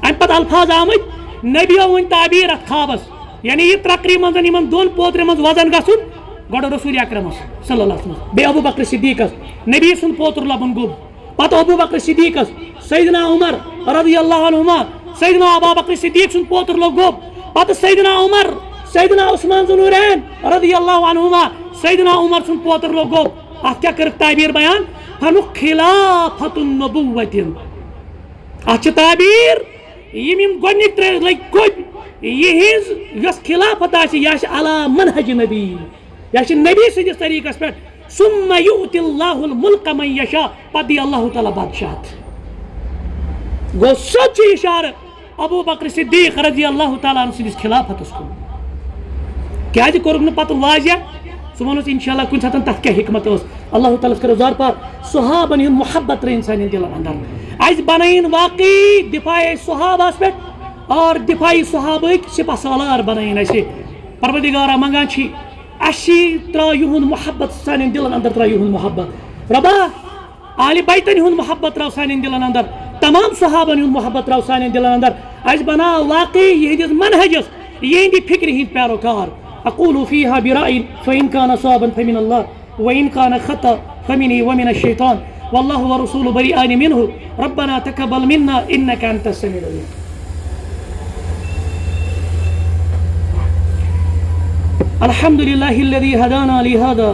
امہِ پتہٕ الفاظ آمٕتۍ نبیو وۄنۍ تعبیٖر اتھ خوابس یعنی یہِ ترقری منٛز یِمن دۄن پوترٮ۪ن منٛز وزن گژھُن گۄڈٕ رسول اکرمس صلی اللہ علیہ وسلم بیٚیہِ ابو بکر صدیقس نبی سُنٛد پوتُر لبُن گوٚب پتہٕ ابو بکر صدیقس سیدنا عمر رضی اللہ عنہما سیدنا ابا بکر صدیق سُنٛد پوتُر لوٚگ گوٚب پتہٕ سیدنا عمر سیدنا عثمان ذوالنورین رضی اللہ عنہما سیدنا عمر سُنٛد پوتُر لوٚگ گوٚب اتھ کیٛاہ کٔرٕکھ تعبیٖر بیان فنُک خلافت النبوۃ اتھ چھِ تعبیٖر یِم گۄڈنِکۍ ترٛےٚ لٔگۍ گوٚبۍ یِہِنٛز یۄس خلافت آسہِ یہِ آسہِ علی منہج نبی یہِ آسہِ نبی سٕنٛدِس طریٖقس پٮ۪ٹھ ثم یؤتی اللہ الملک من یشاء پتہٕ دی اللہ تعالیٰ بادشاہت گوٚو سیوٚد چھُ اِشارٕ ابو بکر صدیق رضی اللہ تعالیٰ عنہ سٕنٛدِس خلافتس کُن کیٛازِ کوٚرُکھ نہٕ پتہٕ واضح سُہ وَنو أسۍ انشاء اللہ کُنہِ ساتہٕ تتھ کیٛاہ حکمت ٲس اللہ تعالیٰ ہس کرو زار پار صحابن ہُنٛد محبت ترٲیِن سانٮ۪ن دِلن اندر اَسہِ بنٲیِن واقعی دفاع صحابس پٮ۪ٹھ اور دفاعی صحابٕکۍ سپہ سالار بنٲیِن اَسہِ پروردگارہ منگان چھی اشی ترا یہن محبت سانین دلن اندر ترا یہن محبت ربا آل بیتن ہن محبت ترا سانین دلن اندر تمام صحابن ہن محبت ترا سانین دلن اندر اس بنا واقعی یہندس منہجس یہندی فکر ہند پیروکار اقول فیہا برائن فإن كان صوابا فمن اللہ وإن كان خطأ فمنی ومن الشیطان واللہ ورسول بریئان منہ ربنا تقبل منا انک انت السمیع العلیم. الحمد لله الذي هدانا لهذا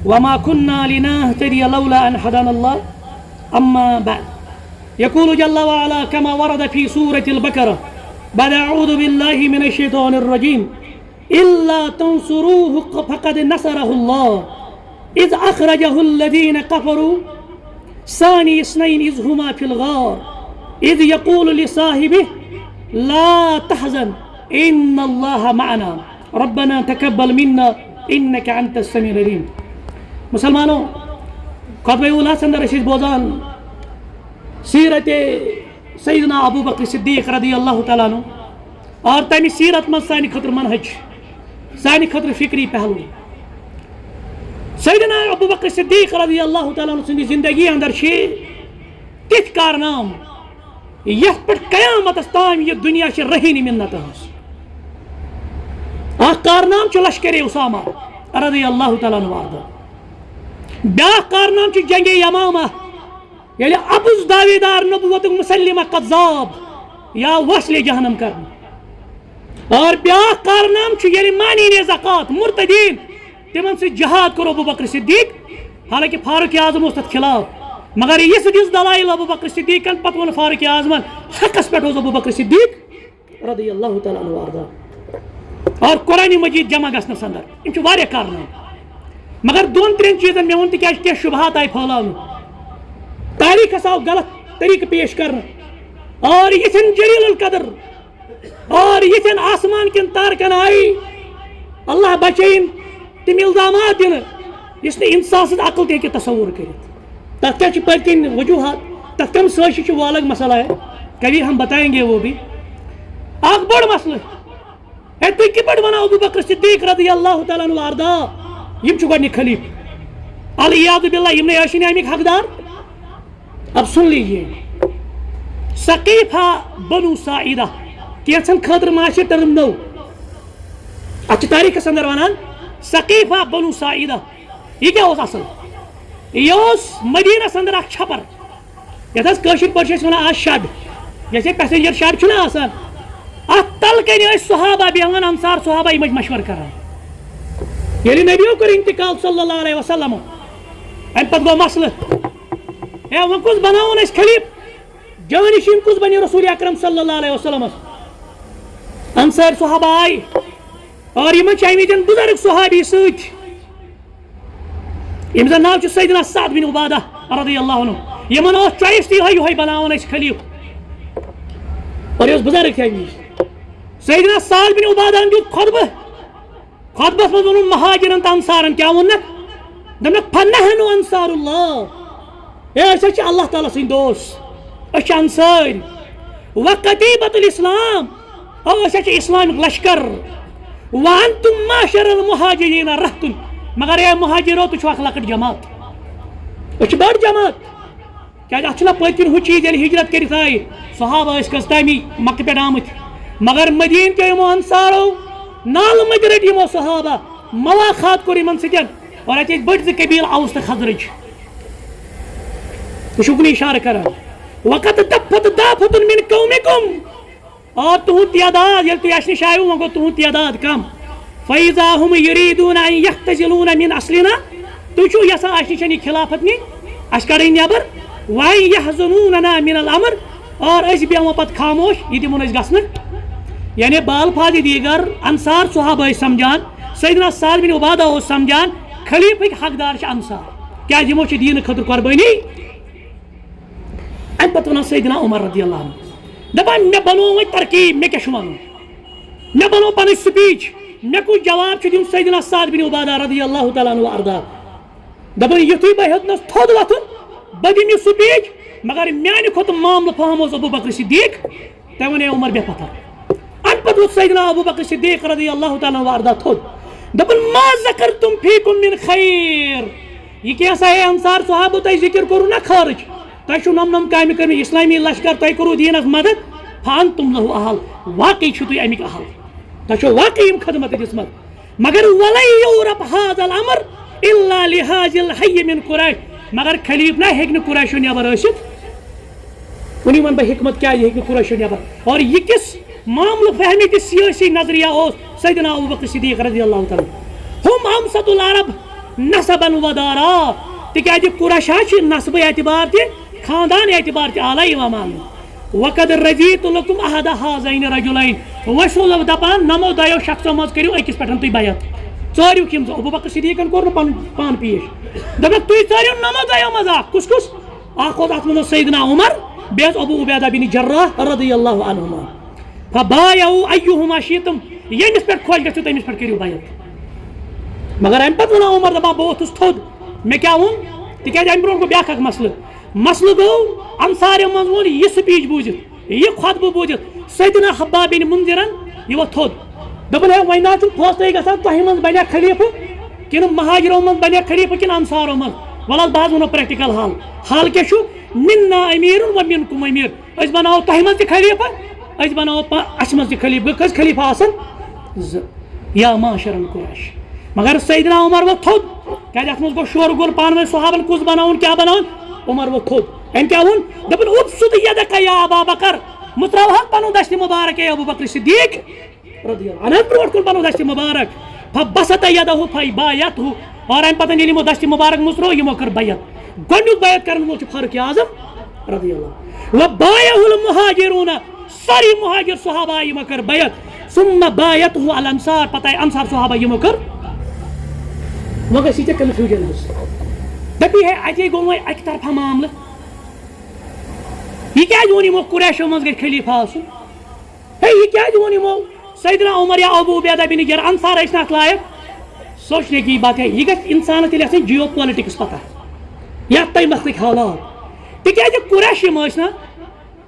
وما كنا لنهتدي لولا أن هدانا الله. أما بعد يقول جل وعلا كما ورد في سورة البقرة بعد أعوذ بالله من الشيطان الرجيم إلا تنصروه فقد نصره الله إذ أخرجه الذين كفروا ثاني اثنين إذ هما في الغار إذ يقول لصاحبه لا تحزن إن الله معنا ربنا تقبل منا انك انت السميع العليم. مسلمانوں خطبہ اولیٰ اندر اشید بوزان سیرت سیدنا ابو بکر صدیق رضی اللہ تعالیٰ عنہ اور تمی سیرت من سانی خطر منہج سانی خطر فکری پہلو. سیدنا ابو بکر صدیق رضی اللہ تعالیٰ عنہ سندی زندگی اندر چھ تیت کارنام یت پر قیامت استام یہ دنیا چھ رہینی منت ہس. اخ کارنام چھ لشکر اسامہ رضی اللہ تعالیٰ عنہ وارد. بیاکھ کارنام چھ جنگ یمامہ یعنی ابوز دعویدار نبوت مسلمہ قذاب یا وصل جہنم کرنا. اور بیاکھ کارنام چھ یعنی مانین زکات مرتدین تمن سے جہاد کرو ابو بکر صدیق. حالانکہ فاروق اعظم اس تک خلاف مگر یہ دس دلائل ابو بکر صدیق پتہ ون فاروق اعظمن حقس پہ ابو بکر صدیق رضی اللہ تعالیٰ عنہ وارد. اور قرآن مجید جمع گھنس اندر یہ واریاہ کارنام مگر دون ترین چیزن میں ون تک کی شبہات آئی پھیلاؤن تاریخ آو غلط طریقہ پیش کرنا اور یتھن جلیل القدر اور یتھن آسمان کن تارکن آئی اللہ بچین تم الزامات دن اس نے انسان سے عقل تے کے تصور کرت. تک کیا پتن وجوہات تک کم سوچ وہ الگ مسئلہ ہے کبھی ہم بتائیں گے وہ بھی. اخ بڑ مسئلہ ہے تھی کی بڑ بنا ابو بکر صدیق رضی اللہ تعالیٰ عنہ واردا یم چھ گۄڈنیُک خلیفہ العیاذ باللہ یم نے ٲسِنۍ امیک حقدار. اب سن لیجیے ثقیفہ بنو ساعدہ کینژن خاطر ما چھ ٹرم نو اتھ چھ تاریخس اندر ونان ثقیفہ بنو ساعدہ. یہ کیا اوس اصل یہ اوس مدینس اندر اکھ چھپر یتھ حظ کٲشِر پٲٹھۍ چھِ أسۍ ونان آز شڈ جیسے پیسنجر شڈ چھُنہ آسان ات تل کن ٲسۍ صحابہ بیہوان انصار صحابہ یمچ مشور کران. ییٚلہِ نبیو کوٚر انتقال صلی اللہ علیہ وسلم امہِ پتہٕ گوٚو مسلہٕ ہے وۄنۍ کُس بناوون أسۍ خلیٖف جانشین کُس بنہِ رسول اکرم صلی اللہ علیہ وسلمس. انصار صحابہ آئی اور یمن چھِ امہِ وِزٮ۪ن بزرگ صحابی سۭتۍ ییٚمِس زن ناو چھُ سیدنا سعد بن عبادہ رضی اللہ عنہ. یمن اوس چویس تہِ یِہوٚے بناوون أسۍ خلیٖف اور یہ بزرگ تھے سیدنا سعد بن عبادہ دیت خطبس مز ون مہاجرن تو انصارن کیا ونک دپنک فنحن انصار اللہ اے أسۍ چھِ اللہ تعالیٰ سٕنٛدۍ دوس أسۍ چھِ انصار وقتیبۃ الاسلام او أسۍ چھِ اسلامک لشکر وانتم معشر المہاجرین رہتن مگر اے مہاجرو تُہۍ چھِو اکھ لۄکٕٹ جماعت أسۍ چھِ بٔڑ جماعت. کیازِ اتھ چھُنہ پٔتۍ کِنۍ ہُہ چیٖز ییٚلہِ ہجرت کٔرِتھ آیہِ صحابہ ٲسۍ کٔژ تامی مکہ پٮ۪ٹھ آمٕتۍ مگر مدیٖنہ کیو یِمو انصارو نالہٕ مٔتۍ رٔٹۍ یِمو صحابہ مواخات کوٚر یِمن سۭتۍ اور اتہِ ٲسۍ بٔڑۍ زٕ قبیٖل اوس تہٕ خزرج. تُہۍ چھُو کُنہِ اشارٕ کران وقت دفت دافت من قومکم اور تُہُنٛد تعداد ییٚلہِ تُہۍ اَسہِ نِش آیوٕ وۄنۍ گوٚو تُہُنٛد تعداد کم. فإذا هم يريدون أن يختزلون من أصلنا تُہۍ چھُو یژھان اَسہِ نِش یہِ خلافت نِنۍ اَسہِ کڑٕنۍ نٮ۪بر وَإِن يحزنوننا من الأمر اور أسۍ بیٚہمو پتہٕ خاموش یہِ دِمون أسۍ گژھنہٕ. یعنی بالفاظ دیگر انصار صحابہ ٲسۍ سمجھان سیدنا سعد بن عبادہ اوس سمجھان خلیفہٕکۍ حقدار چھِ انصار کیازِ یِمو چھِ دیٖنہٕ خٲطرٕ قۄربٲنی. امہِ پتہٕ ونان سیدنا عمر رضی اللہ عنہ دپان مےٚ بنوو وۄنۍ ترکیب مےٚ کیاہ چھُ ونُن مےٚ بنوو پنٕنۍ سپیٖچ مےٚ کُس جواب چھُ دیُن سیدنا سعد بن عبادہ رضی اللہ تعالیٰ عنہ واردا. دپان یُتھُے بہٕ ہیوٚتنس تھوٚد وۄتھُن بہٕ دِمہٕ یہِ سپیٖچ مگر میانہِ کھۄتہٕ معاملہٕ فہم اوس ابو بکر صدیق تٔمۍ ونے عمر بے پتھر. امہِ پتہٕ ووت سیدنا ابو بکر صدیق رضی اللہ تعالیٰ واردہ تھوٚد دپن ما ذکرتم فیکم من خیر یہ کیسا ہے انصار صحابہ تۄہہِ ذکر کرو نا خارج تۄہہِ چھو نم کامہِ کرمٕژ اسلامی لشکر تۄہہِ کوٚروٕ دیٖنس مدد فانتم لہو اہل واقعی چھو تُہۍ امیُک اہل تۄہہِ چھو واقعی یِم خدمت دِژمٕژ مگر ولن یورب هذا الامر الا لهذا الحي من قریش مگر خلیف نہ ہیٚکہِ نہٕ قریشو نٮ۪بر ٲسِتھ وٕنی ون بہٕ حکمت کیٛازِ ہیٚکہِ نہٕ قریشو نٮ۪بر اور یہ کس معاملہ فہمی کس سیاسی نظریہ اوس سیدنا ابو بکر صدیق رضی اللہ تعالیٰ ہم امسط العرب نسبا ودارا تکیازِ قریش چھِ نسبہٕ اعتبار تہِ خاندان اعتبار تہِ اعلیٰ یِوان ماننہٕ وقد رضیت لکم احد هذین رجلین وۄنۍ چھُس دپان نمو دۄیو شخصو منٛز کٔرِو أکِس پٮ۪ٹھ تُہۍ بیعت ژٲرِو یِم ابو بکر صدیقن کوٚر نہٕ پنُن پان پیش دوٚپُکھ تُہۍ ژٲرِو نمو دۄیو منٛز اکھ کُس کُس اکھ اوس اتھ منٛز اوس سیدنا عمر بیٚیہِ اوس ابو عبیدہ بن جراح رضی اللہ عنہما فبایعوا ایہما شئتم ییٚمِس پٮ۪ٹھ خۄش گژھِو تٔمِس پٮ۪ٹھ کٔرِو بیعت مگر امہِ پتہٕ وَنان عمر دپان بہٕ ووٚتھُس تھوٚد مےٚ کیٛاہ ووٚن تِکیٛازِ امہِ برونٛٹھ گوٚو بیٛاکھ اکھ مسلہٕ گوٚو انصاریو منٛز ووٚن یہِ سپیٖچ بوٗزِتھ یہ خطبہ بوٗزِتھ سیدنا حباب بن منذرن یہ ووٚتھ تھوٚد دوٚپُن ہے وۄنۍ نہ چھُ فٲصلے گژھان تۄہہِ منٛز بنیا خلیفہٕ کِنہٕ مہاجرو منٛز بنیا خلیفہٕ کِنہٕ انصارو منٛز وَلہٕ حظ بہٕ حظ وَنو پریکٹِکل حال کیٛاہ چھُ منا امیر و منکم امیر أسۍ بناوو تۄہہِ منٛز تہِ خلیفہٕ أسۍ بناوو اَسہِ منٛز تہِ خلیفہٕ کٔژ خلیفہٕ آسن زٕ یا معاشرن قریش مگر سیدنا عمر ووٚتھ تھوٚد کیٛازِ اتھ منٛز گوٚو شور گول پانہٕ ؤنۍ صحابن کُس بناوُن کیٛاہ بناوُن عمر ووٚتھ تھوٚد أمۍ کیٛاہ ووٚن دوٚپُن ابسط یدک یا ابا بکر مےٚ ترٛاوہکھ پنُن دستہِ مُبارک اے ابو بکر صدیق رضی اللہ عنہ برونٛٹھ کُن پنُن دستہِ مُبارک فبسط یدہ فبایعتہ اور امہِ پتہٕ ییٚلہِ یِمو دستہِ مُبارک مُژروو یِمو کٔر بیعت گۄڈنیُک بیعت کرن وول چھُ فاروق اعظم رضی اللہ وبایعہ المہاجرون ساری مہاجر صحابہ آیہِ یِمو کٔر بیعت ثم بایعتہ الانصار پتہٕ آیہِ انصار صحابہ یِمو کٔر وۄنۍ گژھِ ژےٚ کنفیوجن حظ دپی ہے اتے گوٚو وۄنۍ اکہِ طرفہٕ معاملہٕ یہ کیٛازِ ووٚن یِمو قریشو منٛز گژھِ خلیفہٕ آسُن ہے یہ کیٛازِ ووٚن یِمو سیدنا عمر یا ابو عبیدہ بن جراح انصار ٲسۍ نہٕ اتھ لایق سوچنے کی بات ہے یہ گژھِ انسانس ییٚلہِ آسٕنۍ جیو پالٹکس پتہ یتھ تۄہہِ مسلٕکۍ حالات تِکیٛازِ قریش یِم ٲسۍ نہ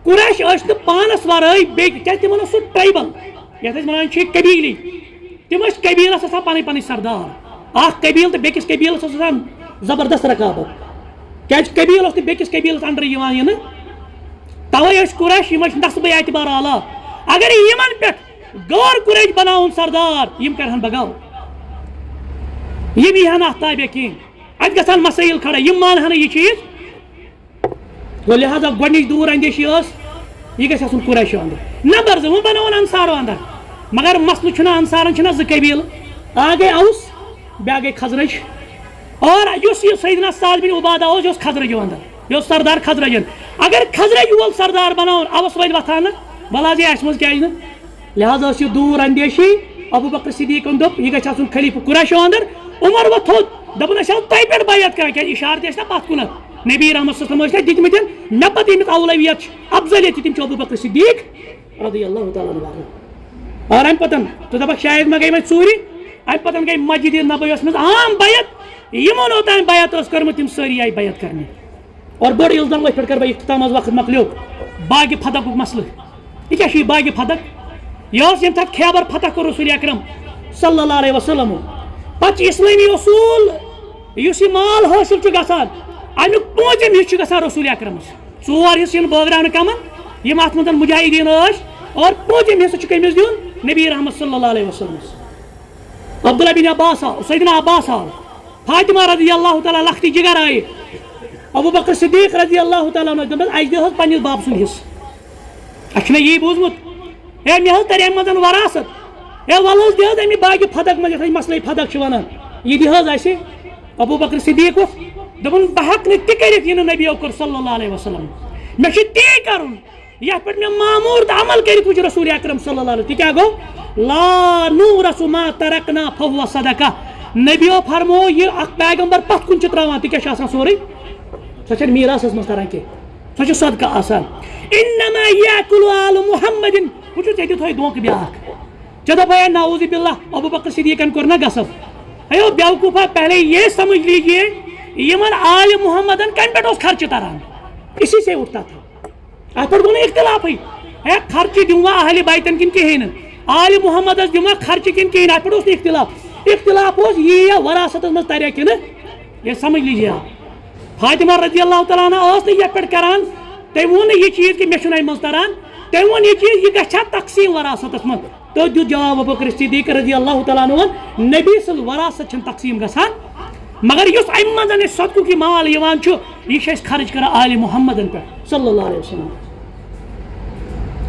قریش ٲسۍ نہٕ پانس ورٲے بیٚیہِ کیٛازِ تِمن اوس سُہ ٹرایبل یتھ أسۍ ونان چھِ قبیلی تِم ٲسۍ قبیلس آسان پنٕنۍ پنٕنۍ سردار اکھ قبیل تہٕ بیٚکِس قبیلس اوس آسان زبردست رقابت کیٛازِ قبیل اوس نہٕ بیٚکِس قبیلس انڈر یِوان یِنہٕ توے ٲسۍ قریش یِم ٲسۍ نسبہٕ اعتبار اعلیٰ اگر یِمن پٮ۪ٹھ غور قریش بناوُن سردار یِم کرہن بغاوت یِم ییٖہن اتھ تابع کِہیٖنۍ اتہِ گژھن مسٲیل کھڑا یِم مانہن نہٕ یہِ چیٖز گوٚو لہٰذا گۄڈنِچ دوٗر اندیشی ٲس یہِ گژھِ آسُن قریشو اندر نمبر زٕ وۄنۍ بناوُن انصارو اندر مگر مسلہٕ چھُنہ انصارن چھِنہ زٕ قبیلہٕ اکھ گٔے اوس بیٛاکھ گٔے خزرج اور یُس یہِ سیدنا سعد بن عبادہ اوس یہِ اوس خزرجو اندر یہِ اوس سردار خزرجن اگر خزرج وول سردار بناوُن اوس وٲلۍ وۄتھان نہٕ وَلہٕ حظ یہِ اَسہِ منٛز کیٛازِ نہٕ لہٰذا ٲس یہِ دوٗر اندیشی ابو بکر صدیقن دوٚپ یہِ گژھِ آسُن خلیفہٕ قریشو اندر عمر ووٚتھ تھوٚد دوٚپُن أسۍ آو تۄہہِ پٮ۪ٹھ بیعت کران کیٛازِ اِشارٕ تہِ ٲسۍ نہ پتھ کُنتھ نبی رحمت صلی اللہ علیہ وسلم ٲسۍ نہ دِتمٕتۍ مےٚ پتہٕ ییٚمیُک اولویت چھِ افضلیت چھِ تِم چھِ ابو بکر صدیق رضی اللہ تعالیٰ عنہ اور امہِ پتہٕ ژٕ دپکھ شاید ما گٔے وۄنۍ ژوٗرِ امہِ پتہٕ گٔے مسجد نبویَس منٛز عام بیعت یِمن اوٚتانۍ بیعت ٲس کٔرمٕژ تِم سٲری آیہِ بیعت کرنہِ اور بٔڑ الزام أتھۍ پٮ۪ٹھ کر بہٕ اختتام حظ وقت مۄکلیو باغِ فتحُک مسلہٕ یہِ کیٛاہ چھُ یہِ باغِ فتح یہِ اوس ییٚمہِ ساتہٕ خیبر فتح کوٚر رسول اکرم صلی اللہ علیہ وسلم پتہٕ چھِ اسلٲمی اصوٗل یُس یہِ مال حٲصِل چھُ گژھان امیُک پوٗنٛژِم حصہٕ چھُ گژھان رسول اکرمس ژور حصہٕ یِن بٲگراونہٕ کمن یِم اتھ منٛز مجاہدیٖن ٲسۍ اور پوٗنٛژِم حصہٕ چھُ کٔمِس دیُن نبی رحمت صلی اللہ علیہ وسلمس عبداللہ بن عباس آو سیدنا عباس آو فاطمہ رضی اللہ تعالیٰ لختی جگر آیہِ ابو بکر صدیق رضی اللہ تعالیٰ عنہ دوٚپنس اَسہِ دِ حظ پننِس باب سُنٛد حصہٕ اَسہِ چھُ مےٚ یی بوٗزمُت ہے مےٚ حظ ترِ امہِ منٛز وراثت ہے وَلہٕ حظ دِ حظ اَمہِ باغِ فتح منٛز یتھ أسۍ مسلے فتح چھِ ونان یہِ دِ حظ اَسہِ ابو بکر صدیق ووٚتھ دوٚپُن بہٕ ہٮ۪کہٕ نہٕ تہِ کٔرِتھ یہِ نہٕ نبیو کوٚر صلی اللہ علیہ وسلم مےٚ چھُ تی کرُن یتھ پٮ۪ٹھ مےٚ معموٗر تہٕ عمل کٔرِتھ وٕچھ رسول اکرم صلی اللہ علیہ تہِ کیٛاہ گوٚو لا نورث ما ترکنا فهو صدقہ نبیو فرموو یہِ اکھ پیغمبر پتھ کُن چھِ تراوان تہِ کیٛاہ چھُ آسان سورُے سۄ چھنہٕ میٖراثس منٛز تران کینٛہہ سۄ چھِ صدقہ آسان انما یاکُلُ آلُ محمدin وٕچھو ژےٚ دِتہوے دھوکہٕ بیٛاکھ ژےٚ دوٚپے نعوذ باللہ ابو بکر صدیقن کوٚر نہ غصب اے بیوقوٗفا پہلے یہ سمجھ لیجیے یِمن آلِ محمدن کمہِ پٮ۪ٹھ اوس خرچہٕ تران اسی سے اٹھتا تھا اتھ پٮ۪ٹھ گوٚو نہٕ اختلافٕے ہے خرچہٕ دِموا اہلِ بیتن کِنہٕ کِہیٖنۍ نہٕ آل محمد دما خرچہ کن کہین ات پہ اختلاف یہ وراثت من تریا کن یہ سمجھ لیجیے آپ فاطمہ رضی اللہ تعالیٰ عنہ یہ پہ کران تم وون یہ چیز کہ مے من تران تم وون یہ چیز یہ گھا تقسیم وراثت من تو دیت جواب ابو بکر صدیق رضی اللہ تعالیٰ عنہ نبی سن وراثت تقسیم گژھان مگر اس ام من صدقہ کی مال یہ خرچ کران آل محمد پہ صلی اللہ علیہ وسلم.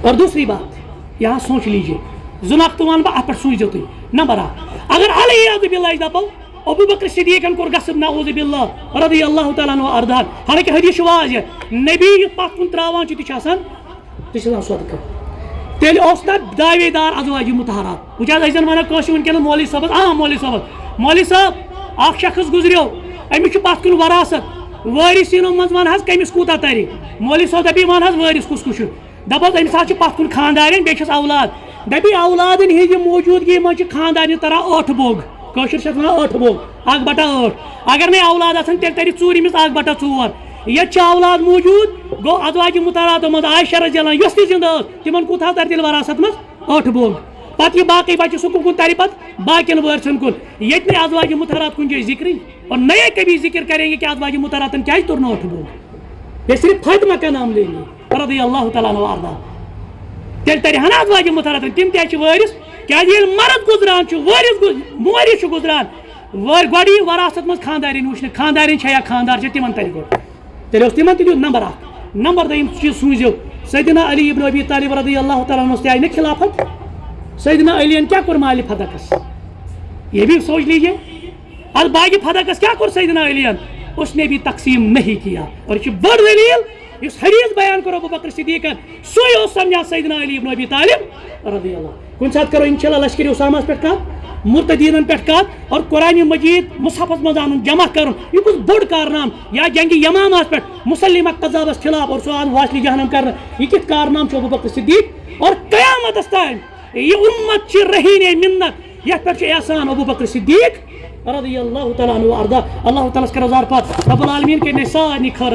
اور دوسری بات یہاں سوچ لیجیے زناخت ون بہ ات پہ سوچو تھی نمبر 1 اگر علیہ باللہ دپو ابو بکر صدیقن کور غصب نعوذ باللہ رضی اللہ تعالیٰ عنہ اردان حالانکہ حدیث واضح نبی پتھ کن تراوان تہ صدقہ تیل اس تک دعوے دار ازواج مطہرات وچ ازن ونان کٲنٛسہِ ونکٮ۪نس مولوی صٲبس مولوی صٲب اکھ شخص گزریو أمِس چھُ پتھ کُن وراثت وٲرثیٖنو منٛز ون حظ کٔمِس کوٗتاہ ترِ مولوی صٲب دپی ون حظ وٲرث کُس چھُ دپس أمِس حظ چھُ پتھ کُن خاندارین بیٚیہِ چھس اولاد دپی اولادن ہٕنٛزِ موجوٗدگی منٛز چھِ خاندارنہِ تران 8 بوٚگ کٲشِر چھِ ونان 8 بوٚگ 1/8 اگر نہٕ اولاد آسن تیٚلہِ ترِ ژوٗرمِس 1/4 ییٚتہِ چھِ اولاد موجوٗد گوٚو ازواج مطہراتو منٛز عائشہ رضی اللہ عنہ یۄس تہِ زندٕ ٲس تِمن کوٗتاہ ترِ تیٚلہِ وراثت منٛز 8 بوٚگ پتہٕ یہ باقی بچہ سُہ کُن ترِ پتہٕ باقین وٲرثن کُن ییٚتہِ نہٕ ازواج مطہرات کُنہِ جایہِ ذکرٕے اور نئے کبھی ذکر کریں گے کہ ازواج مطہراتن کیٛازِ توٚر نہٕ 8 بوٚگ یہ صرف فاطمہ کا نام لیں گے رضی اللہ تعالیٰ عنہ وارضاہ تیٚلہِ ترِ ہنا ازواج مطہراتن تِم تہِ چھِ وٲرث کیٛازِ ییٚلہِ مرد گُزران چھُ مورِث چھُ گُزران گۄڈٕ یی وراثت منٛز خاندارین وٕچھنہٕ خاندارین چھا یا خاندار چھا تِمن ترِ گۄڈٕ تیٚلہِ اوس تِمن تہِ دیُت نمبر 1 نمبر 2 چیٖز سوٗنٛچزیو سیدنا علی ابن ابی طالب رضی اللہ تعالیٰ عنہ تہِ آیہِ نہٕ خلافت سیدنا علیَن کیا کور مال فدقس یہ بھی سوچ لیجیے اور باقی فدقس کیا کور سیدنا علیَن اس نے بھی تقسیم نہیں کیا اور یہ بڑ دلیل اس حدیث بیان کرو ابو بکر صدیقن سوئی اس سمجھا سیدنا علی ابن ابی طالب رضی اللہ کن ساتھ کرو انشاءاللہ لشکری اسامہ پہ کت مرتدین پہ کت اور قرآن مجید مصحفس مز ان جمع کرن یہ کس بڑ کارنام یا جنگ یمامہ پہ مسلمہ قذابس خلاف اور سو واصل جہنم کرنا یہ کت کارنام ابو بکر صدیق اور قیامت تام یہ امت چھ رہین منت یہ پہ احسان ابو بکر صدیق رضی اللہ تعالیٰ عنہ وارضاہ اللہ تعالیٰ کر زار پات رب العالمین کے سارے خیر